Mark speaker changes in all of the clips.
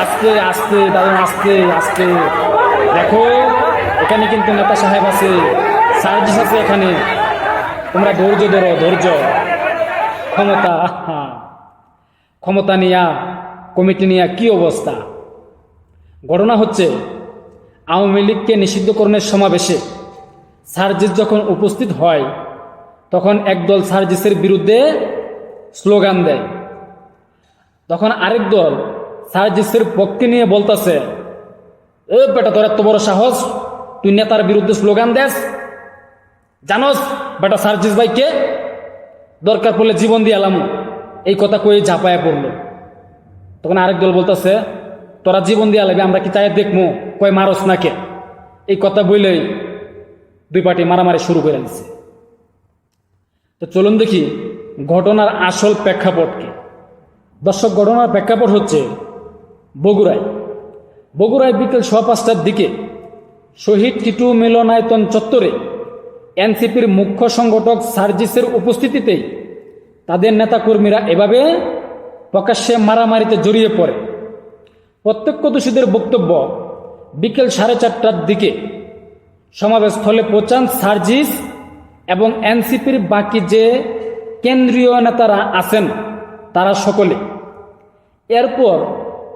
Speaker 1: আস্তে আস্তে দারুন, আস্তে আস্তে। দেখো এখানে কিন্তু নেতা সাহেব আছে, সার্জিস আছে এখানে। তোমরা ধৈর্য ধরো, ধৈর্য। ক্ষমতা, ক্ষমতা নিয়া, কমিটি নিয়া কি অবস্থা। ঘটনা হচ্ছে, আওয়ামী লীগকে নিষিদ্ধকরণের সমাবেশে সার্জিস যখন উপস্থিত হয়, তখন একদল সার্জিসের বিরুদ্ধে স্লোগান দেয়। তখন আরেক দল সার্জিসের পক্ষে নিয়ে বলতেছে, এ বেটা তোর এত বড় সাহস, তুই নেতার বিরুদ্ধে স্লোগান দেস? জানোস বেটা সার্জিস ভাইকে? দরকার পড়লে জীবন দিয়ে এলাম। এই কথা কয়ে ঝাঁপায়া পড়লো। তখন আরেক দল বলতেছে, তোরা জীবন দিয়ে লাগবে, আমরা কি চাই দেখবো কয় মারস নাকে। এই কথা বললেই দুই পার্টি মারামারি শুরু করে দিচ্ছে। তো চলুন দেখি ঘটনার আসল প্রেক্ষাপট কি। দর্শক, ঘটনার প্রেক্ষাপট হচ্ছে বগুড়ায় বিকেল 5:15টার দিকে শহীদ টিটু মিলনায়তন চত্বরে এনসিপির মুখ্য সংগঠক সার্জিসের উপস্থিতিতেই তাদের নেতাকর্মীরা এভাবে প্রকাশ্যে মারামারিতে জড়িয়ে পড়ে। প্রত্যক্ষদর্শীদের বক্তব্য, বিকেল 4:30টার দিকে সমাবেশস্থলে পৌঁছান সার্জিস এবং এনসিপির বাকি যে কেন্দ্রীয় নেতারা আছেন তারা সকলে। এরপর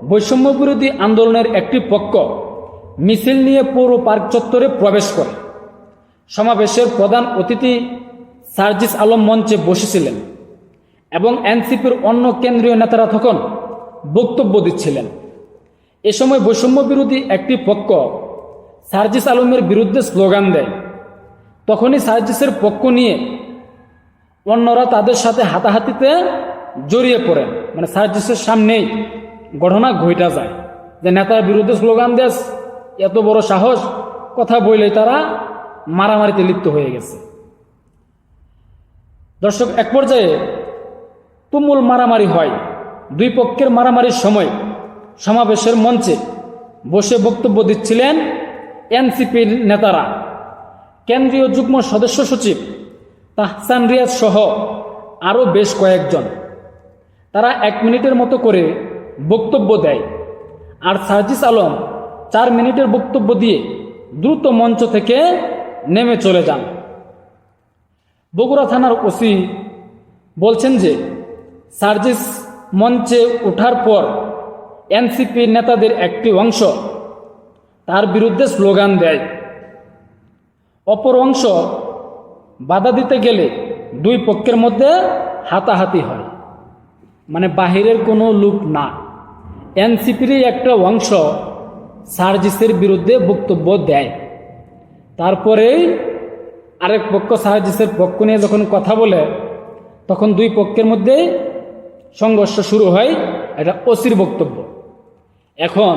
Speaker 1: বৈষম্য বিরোধী আন্দোলনের একটি পক্ষ মিছিল নিয়ে পৌর পার্ক চত্বরে প্রবেশ করে। সমাবেশের প্রধান অতিথি সার্জিস আলম মঞ্চে বসেছিলেন এবং এনসিপির অন্য কেন্দ্রীয় নেতারা তখন বক্তব্য দিচ্ছিলেন। এ সময় বৈষম্য বিরোধী একটি পক্ষ সার্জিস আলমের বিরুদ্ধে স্লোগান দেয়। তখনই সার্জিসের পক্ষ নিয়ে অন্যরা তাদের সাথে হাতাহাতিতে জড়িয়ে পড়েন। মানে সার্জিসের সামনেই ঘটনা ঘটা যায় যে নেতার বিরুদ্ধে স্লোগান দেস, এত বড় সাহস, কথা বললেই তারা মারামারিতে লিপ্ত হয়ে গেছে। দর্শক, এক পর্যায়ে তুমুল মারামারি হয়। দুই পক্ষের মারামারির সময় সমাবেশের মঞ্চে বসে বক্তব্য দিচ্ছিলেন এনসিপির নেতারা। কেন্দ্রীয় যুগ্ম সদস্য সচিব তাহসান রিয়াজ সহ আরও বেশ কয়েকজন। তারা 1 মিনিটের মতো করে বক্তব্য দেয়। আর সার্জিস আলম 4 মিনিটের বক্তব্য দিয়ে দ্রুত মঞ্চ থেকে নেমে চলে যান। বগুড়া থানার ওসি বলছেন যে সার্জিস মঞ্চে ওঠার পর এনসিপি নেতাদের একটি অংশ তার বিরুদ্ধে স্লোগান দেয়। অপর অংশ বাধা দিতে গেলে দুই পক্ষের মধ্যে হাতাহাতি হয়। মানে বাহিরের কোনো লোক না, এনসিপিরই একটা অংশ সার্জিসের বিরুদ্ধে বক্তব্য দেয়। তারপরেই আরেক পক্ষ সার্জিসের পক্ষ নিয়ে যখন কথা বলে, তখন দুই পক্ষের মধ্যে সংঘর্ষ শুরু হয়। এটা ওসির বক্তব্য। এখন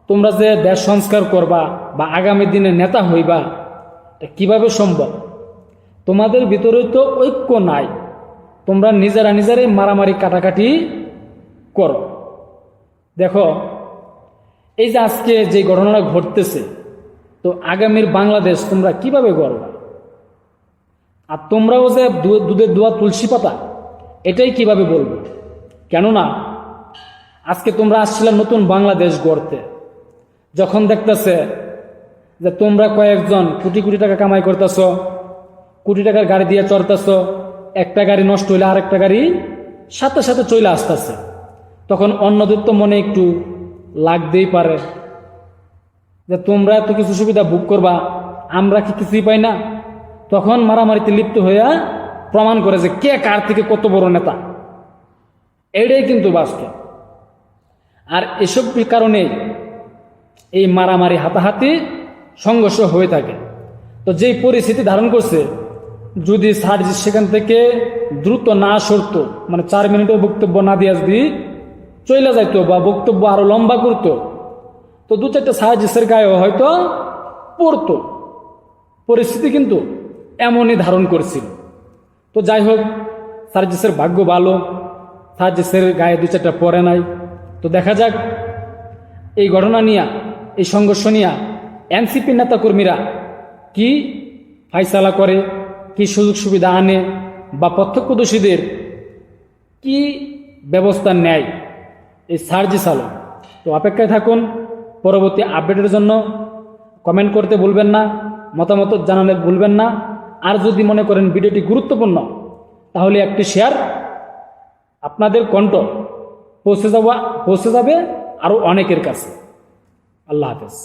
Speaker 1: তোমরা যে দেশ সংস্কার করবা বা আগামী দিনে নেতা হইবা, এটা কিভাবে সম্ভব? তোমাদের ভিতরে তো ঐক্য নাই, তোমরা নিজেরাই মারামারি কাটাকাটি করো। দেখো, এই যে আজকে যে ঘটনাটা ঘটতেছে, তো আগামীর বাংলাদেশ তোমরা কিভাবে গড়বা? আর তোমরাও যে দুধের দোয়া তুলসী পাতা, এটাই কিভাবে বলবো? কেননা আজকে তোমরা আসছিলে নতুন বাংলাদেশ গড়তে, যখন দেখতেছে যে তোমরা কয়েকজন কোটি কোটি টাকা কামাই করতেছ, কোটি টাকার গাড়ি দিয়ে চড়তেছ, একটা গাড়ি নষ্ট হইলে আরেকটা গাড়ি সাথে সাথে চলে আসতেছে, তখন অন্যদের তো মনে একটু লাগতেই পারে যে তোমরা এত কিছু সুবিধা ভোগ করবা, আমরা কি কিছুই পাই না? তখন মারামারিতে লিপ্ত হইয়া প্রমাণ করে যে কে কার থেকে কত বড় নেতা। এটাই কিন্তু বাস্তব। আর এসব কারণে এই মারামারি, হাতাহাতি, সংঘর্ষ হয়ে থাকে। তো যেই পরিস্থিতি ধারণ করছে, যদি সার্জিস সেখান থেকে দ্রুত না সরতো, মানে 4 মিনিটের বক্তব্য না দিয়ে যদি চলে যাইতো বা বক্তব্য আরো লম্বা করতো, তো 2-4টা সার্জিসের গায়ে হয়তো পড়তো। পরিস্থিতি কিন্তু এমনই ধারণ করছিল। তো যাই হোক, সার্জিসের ভাগ্য ভালো, সার্জিসের গায়ে 2-4টা পড়ে নাই। তো দেখা যাক এই ঘটনা নিয়ে, এই সংঘর্ষ নিয়ে এনসিপি নেতাকর্মীরা কি ফাইসালা করে, কি সুযোগ সুবিধা আনে, বা প্রত্যক্ষদর্শীদের কি ব্যবস্থা নেয় এই সার্জিস আলম। তো অপেক্ষায় থাকুন পরবর্তী আপডেটের জন্য। কমেন্ট করতে ভুলবেন না, মতামত জানালে ভুলবেন না। আর যদি মনে করেন ভিডিওটি গুরুত্বপূর্ণ তাহলে একটি শেয়ার, আপনাদের কণ্ঠ পৌঁছে যাবে আরও অনেকের কাছে। আল্লাহ হাফেজ।